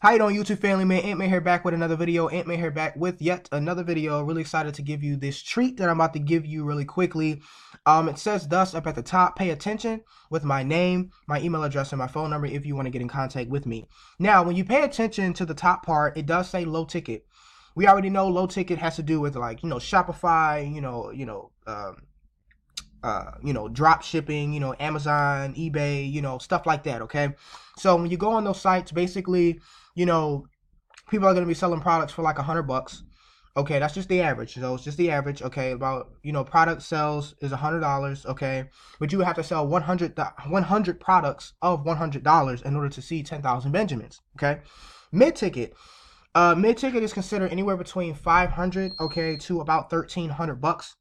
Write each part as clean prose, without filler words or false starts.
How you doing, YouTube family, man? Ant-Man here back with another video. Ant-Man here back with yet another video. Really excited to give you this treat that I'm about to give you really quickly. It says thus up at the top, pay attention with my name, my email address, and my phone number if you want to get in contact with me. Now, when you pay attention to the top part, it does say low ticket. We already know low ticket has to do with Shopify, drop shipping, Amazon, eBay, stuff like that. Okay. So when you go on those sites, basically, people are going to be selling products for like $100. Okay. That's just the average. So it's just the average. Okay. About, product sales is $100. Okay. But you would have to sell 100 products of $100 in order to see 10,000 Benjamins. Okay. Mid-ticket. Mid-ticket is considered anywhere between 500, okay, to about $1,300.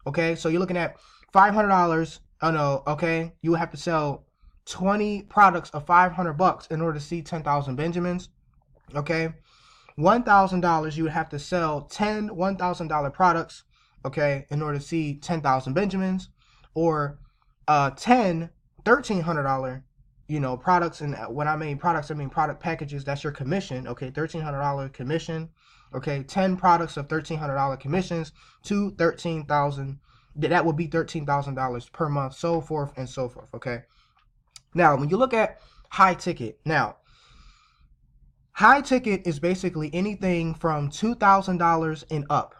Okay. So you're looking at $500. Oh no. Okay. You would have to sell 20 products of $500 in order to see 10,000 Benjamins. Okay. $1,000, you would have to sell 10 $1,000 products, okay, in order to see 10,000 Benjamins, or 10 $1,300, products. And when I mean products, I mean product packages. That's your commission, okay, $1,300 commission, okay, 10 products of $1,300 commissions to 13,000. That would be $13,000 per month, so forth and so forth, okay. Now, when you look at high ticket, high ticket is basically anything from $2,000 and up.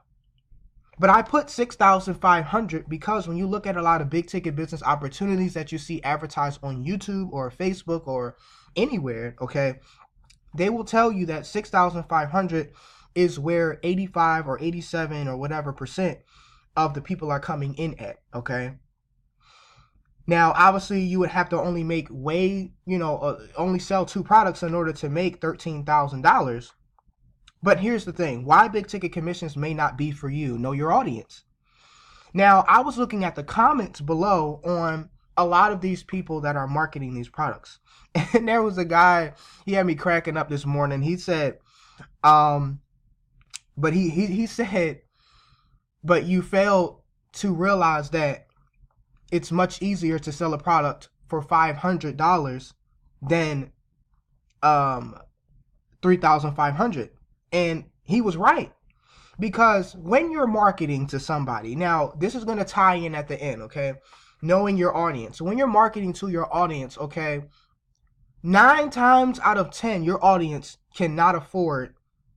But I put $6,500 because when you look at a lot of big ticket business opportunities that you see advertised on YouTube or Facebook or anywhere, okay, they will tell you that $6,500 is where 85 or 87 or whatever percent of the people are coming in at, okay. Now, obviously, you would have to only make only sell 2 products in order to make $13,000. But here's the thing. Why big ticket commissions may not be for you. Know your audience. Now, I was looking at the comments below on a lot of these people that are marketing these products. And there was a guy, he had me cracking up this morning. He said, but he said, but you failed to realize that it's much easier to sell a product for $500 than $3,500. And he was right. Because when you're marketing to somebody, now this is going to tie in at the end, okay? Knowing your audience. When you're marketing to your audience, okay, 9 times out of 10, your audience cannot afford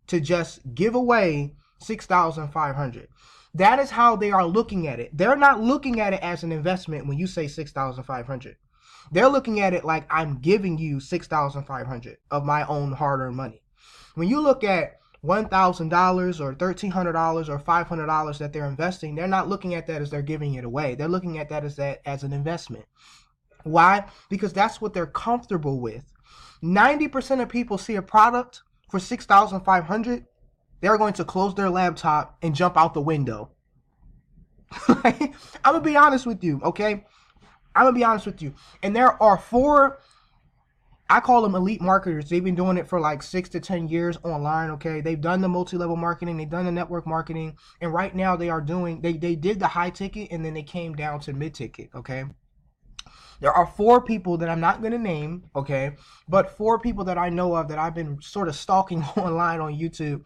to just give away $6,500. That is how they are looking at it. They're not looking at it as an investment when you say $6,500. They're looking at it like I'm giving you $6,500 of my own hard-earned money. When you look at $1,000 or $1,300 or $500 that they're investing, they're not looking at that as they're giving it away. They're looking at that as an investment. Why? Because that's what they're comfortable with. 90% of people see a product for $6,500. They're going to close their laptop and jump out the window. I'm going to be honest with you, okay? I'm going to be honest with you. And there are 4, I call them elite marketers. They've been doing it for like 6 to 10 years online, okay? They've done the multi-level marketing. They've done the network marketing. And right now they are doing, they did the high ticket and then they came down to mid-ticket, okay? There are 4 people that I'm not going to name, okay? But 4 people that I know of that I've been sort of stalking online on YouTube.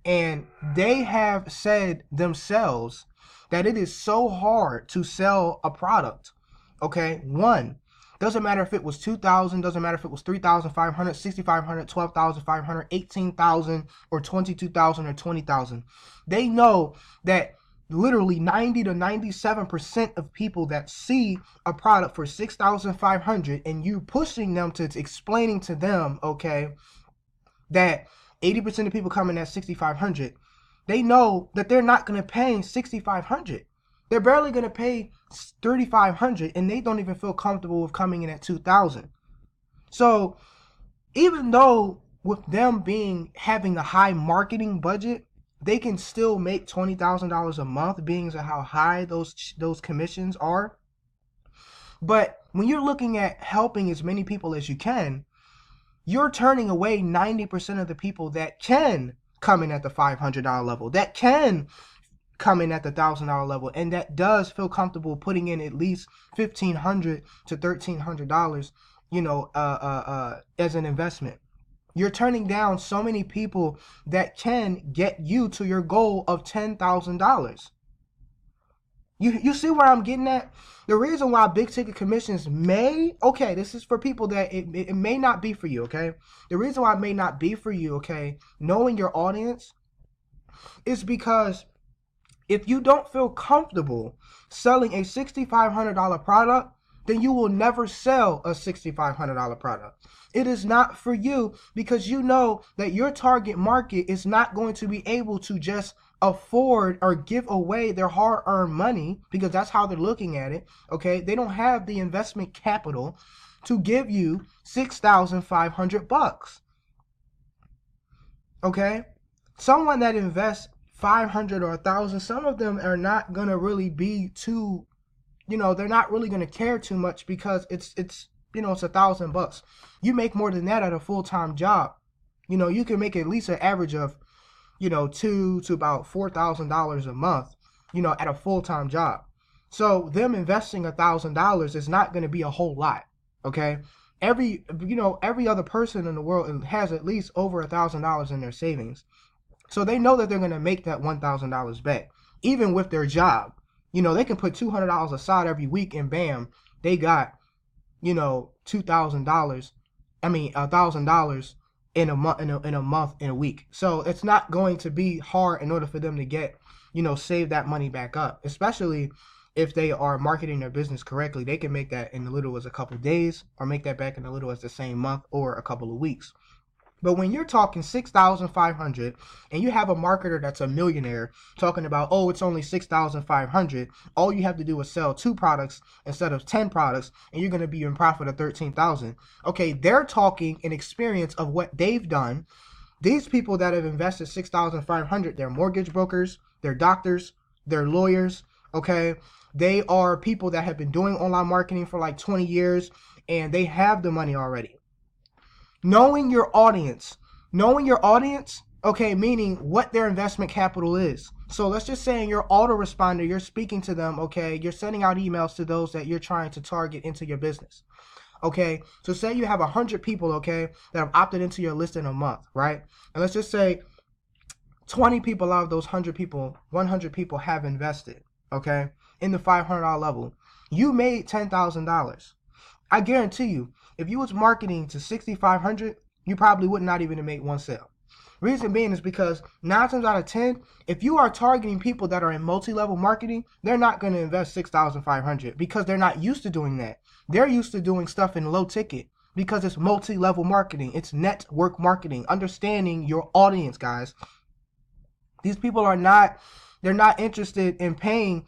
And they have said themselves that it is so hard to sell a product. Okay, one, doesn't matter if it was 2,000, doesn't matter if it was 3,500, 6,500, 12,500, 18,000, or 22,000 or 20,000. They know that literally 90 to 97% of people that see a product for 6,500 and you pushing them to explaining to them, okay, that 80% of people coming at 6,500, they know that they're not going to pay 6,500. They're barely going to pay 3,500, and they don't even feel comfortable with coming in at 2,000. So even though with them having a high marketing budget, they can still make $20,000 a month, being as how high those commissions are. But when you're looking at helping as many people as you can, you're turning away 90% of the people that can come in at the $500 level, that can come in at the $1,000 level, and that does feel comfortable putting in at least $1,500 to $1,300, as an investment. You're turning down so many people that can get you to your goal of $10,000. You see where I'm getting at? The reason why big ticket commissions may, okay, this is for people that it may not be for you, okay? The reason why it may not be for you, okay, knowing your audience, is because if you don't feel comfortable selling a $6,500 product, then you will never sell a $6,500 product. It is not for you because you know that your target market is not going to be able to just afford or give away their hard-earned money, because that's how they're looking at it, okay? They don't have the investment capital to give you $6,500, okay? Someone that invests 500 or 1,000, some of them are not going to really be too, they're not really going to care too much because it's it's $1,000. You make more than that at a full-time job. You can make at least an average of, $2,000 to about $4,000 a month, at a full-time job. So them investing $1,000 is not going to be a whole lot. Okay. Every other person in the world has at least over $1,000 in their savings. So they know that they're going to make that $1,000 back, even with their job. They can put $200 aside every week and bam, they got, $2,000. $1,000 in a month, in a week. So it's not going to be hard in order for them to get, save that money back up, especially if they are marketing their business correctly. They can make that in as little as a couple of days, or make that back in as little as the same month or a couple of weeks. But when you're talking 6,500 and you have a marketer that's a millionaire talking about, oh, it's only 6,500, all you have to do is sell 2 products instead of 10 products, and you're going to be in profit of 13,000. Okay, they're talking an experience of what they've done. These people that have invested 6,500, they're mortgage brokers, they're doctors, they're lawyers, okay? They are people that have been doing online marketing for like 20 years, and they have the money already. Knowing your audience, okay, meaning what their investment capital is. So let's just say in your autoresponder, you're speaking to them, okay, you're sending out emails to those that you're trying to target into your business, okay? So say you have 100 people, okay, that have opted into your list in a month, right? And let's just say 20 people out of those 100 people have invested, okay, in the $500 level. You made $10,000. I guarantee you, if you was marketing to 6,500, you probably would not even make one sale. Reason being is because 9 times out of 10, if you are targeting people that are in multi-level marketing, they're not going to invest 6,500 because they're not used to doing that. They're used to doing stuff in low ticket because it's multi-level marketing. It's network marketing, understanding your audience, guys. These people they're not interested in paying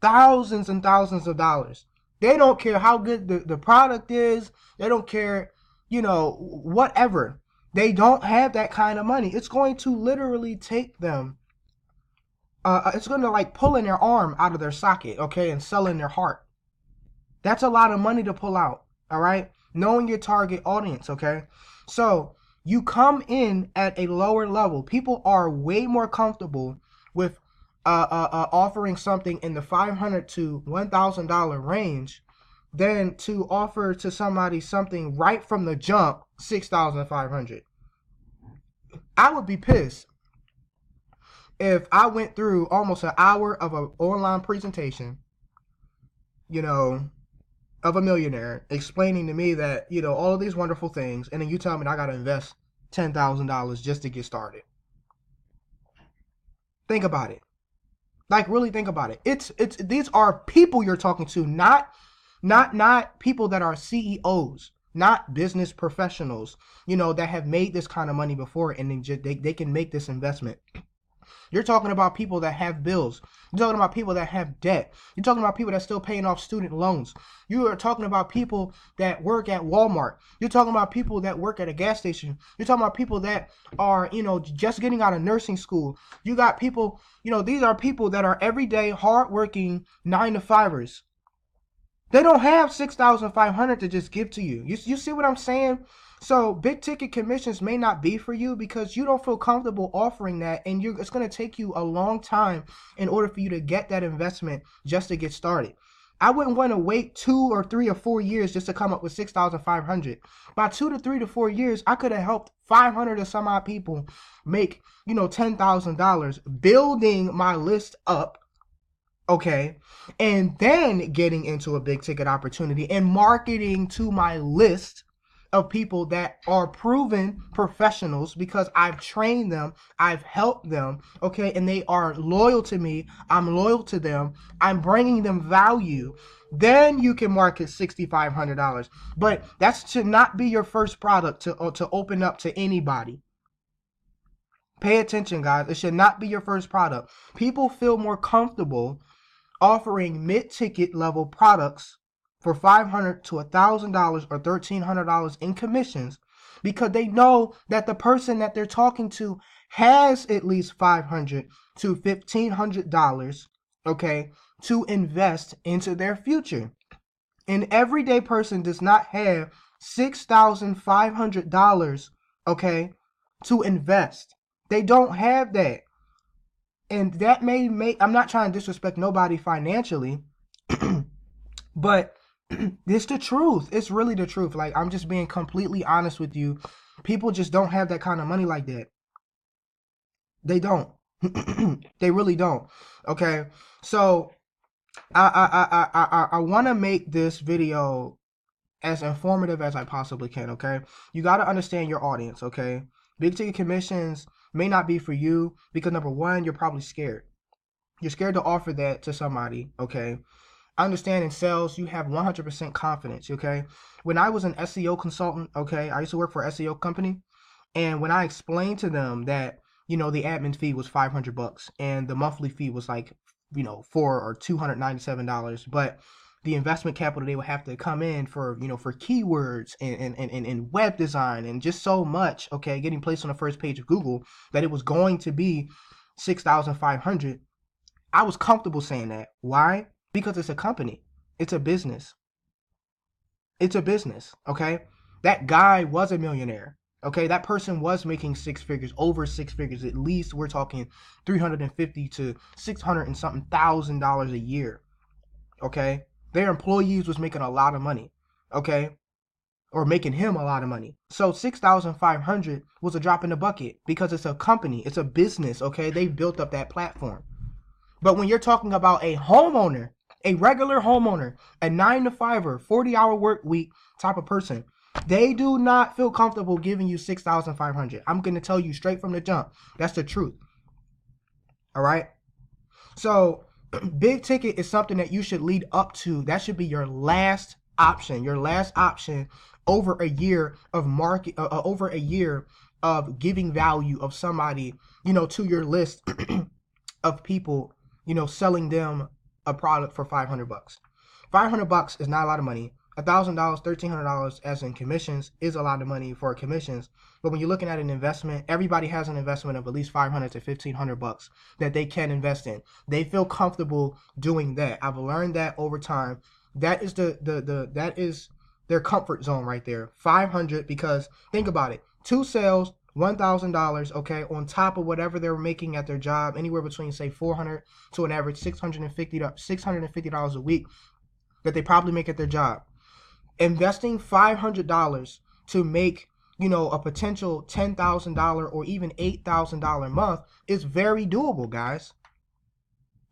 thousands and thousands of dollars. They don't care how good the product is. They don't care, whatever. They don't have that kind of money. It's going to literally take them, it's going to like pulling their arm out of their socket, okay, and selling their heart. That's a lot of money to pull out, all right? Knowing your target audience, okay? So you come in at a lower level. People are way more comfortable with offering something in the $500 to $1,000 range than to offer to somebody something right from the jump, 6,500. I would be pissed if I went through almost an hour of an online presentation, of a millionaire explaining to me that, all of these wonderful things, and then you tell me I got to invest $10,000 just to get started. Think about it. Like, really think about it. These are people you're talking to, not people that are CEOs, not business professionals, that have made this kind of money before and they can make this investment. You're talking about people that have bills. You're talking about people that have debt. You're talking about people that are still paying off student loans. You are talking about people that work at Walmart. You're talking about people that work at a gas station. You're talking about people that are, just getting out of nursing school. You got people, these are people that are everyday, hardworking 9-to-5ers. They don't have 6,500 to just give to you. You see what I'm saying? So big ticket commissions may not be for you because you don't feel comfortable offering that, and it's going to take you a long time in order for you to get that investment just to get started. I wouldn't want to wait 2 or 3 or 4 years just to come up with 6,500. By 2 to 3 to 4 years, I could have helped 500 or some odd people make, $10,000 building my list up. Okay, and then getting into a big ticket opportunity and marketing to my list of people that are proven professionals because I've trained them, I've helped them, okay, and they are loyal to me, I'm loyal to them, I'm bringing them value. Then you can market $6,500. But that should not be your first product to open up to anybody. Pay attention, guys. It should not be your first product. People feel more comfortable offering mid-ticket level products for $500 to $1,000 or $1,300 in commissions because they know that the person that they're talking to has at least $500 to $1,500, okay, to invest into their future. An everyday person does not have $6,500, okay, to invest. They don't have that. And that may make, I'm not trying to disrespect nobody financially, but it's the truth. It's really the truth. Like, I'm just being completely honest with you. People just don't have that kind of money like that. They don't. They really don't. Okay. So I want to make this video as informative as I possibly can. Okay. You got to understand your audience. Okay. Big ticket commissions may not be for you because, number one, you're probably scared. You're scared to offer that to somebody, okay? I understand in sales, you have 100% confidence, okay? When I was an SEO consultant, okay, I used to work for an SEO company, and when I explained to them that, the admin fee was $500 and the monthly fee was like, $400 or $297, but the investment capital they would have to come in for, for keywords and web design and just so much, okay, getting placed on the first page of Google, that it was going to be $6,500. I was comfortable saying that. Why? Because it's a company. It's a business. It's a business, okay? That guy was a millionaire, okay? That person was making six figures, over six figures. At least we're talking $350 to $600 and something thousand a year, okay? Their employees was making a lot of money, okay? Or making him a lot of money. So 6,500 was a drop in the bucket because it's a company, it's a business, okay? They built up that platform. But when you're talking about a homeowner, a regular homeowner, a 9-to-5er, 40-hour work week type of person, they do not feel comfortable giving you 6,500. I'm going to tell you straight from the jump. That's the truth. All right? So big ticket is something that you should lead up to. That should be your last option. Your last option over a year of over a year of giving value of somebody, to your list of people, selling them a product for $500. $500 is not a lot of money. $1,000, $1,300 as in commissions is a lot of money for commissions. But when you're looking at an investment, everybody has an investment of at least $500 to $1,500 that they can invest in. They feel comfortable doing that. I've learned that over time. That is that is their comfort zone right there. $500, because think about it. 2 sales, $1,000, okay, on top of whatever they're making at their job, anywhere between say $400 to an average $650 a week that they probably make at their job. Investing $500 to make, a potential $10,000 or even $8,000 a month is very doable, guys.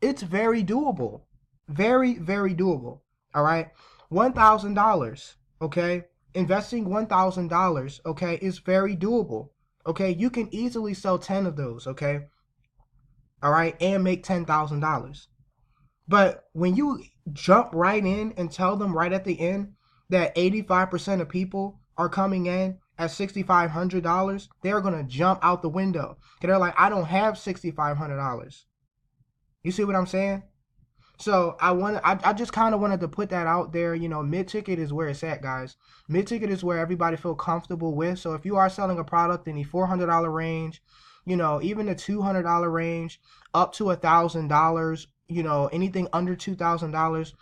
It's very doable. Very, very doable. All right. $1,000, okay? Investing $1,000, okay, is very doable. Okay, you can easily sell 10 of those, okay? All right, and make $10,000. But when you jump right in and tell them right at the end that 85% of people are coming in at $6,500, they're going to jump out the window. They're like, I don't have $6,500. You see what I'm saying? So I just kind of wanted to put that out there. Mid-ticket is where it's at, guys. Mid-ticket is where everybody feel comfortable with. So if you are selling a product in the $400 range, even the $200 range, up to $1,000, anything under $2,000,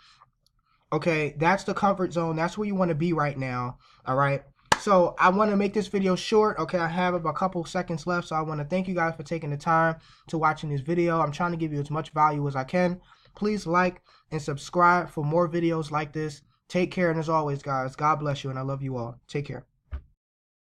okay, that's the comfort zone. That's where you want to be right now. All right. So I want to make this video short. Okay, I have a couple seconds left. So I want to thank you guys for taking the time to watching this video. I'm trying to give you as much value as I can. Please like and subscribe for more videos like this. Take care, and as always, guys, God bless you, and I love you all. Take care.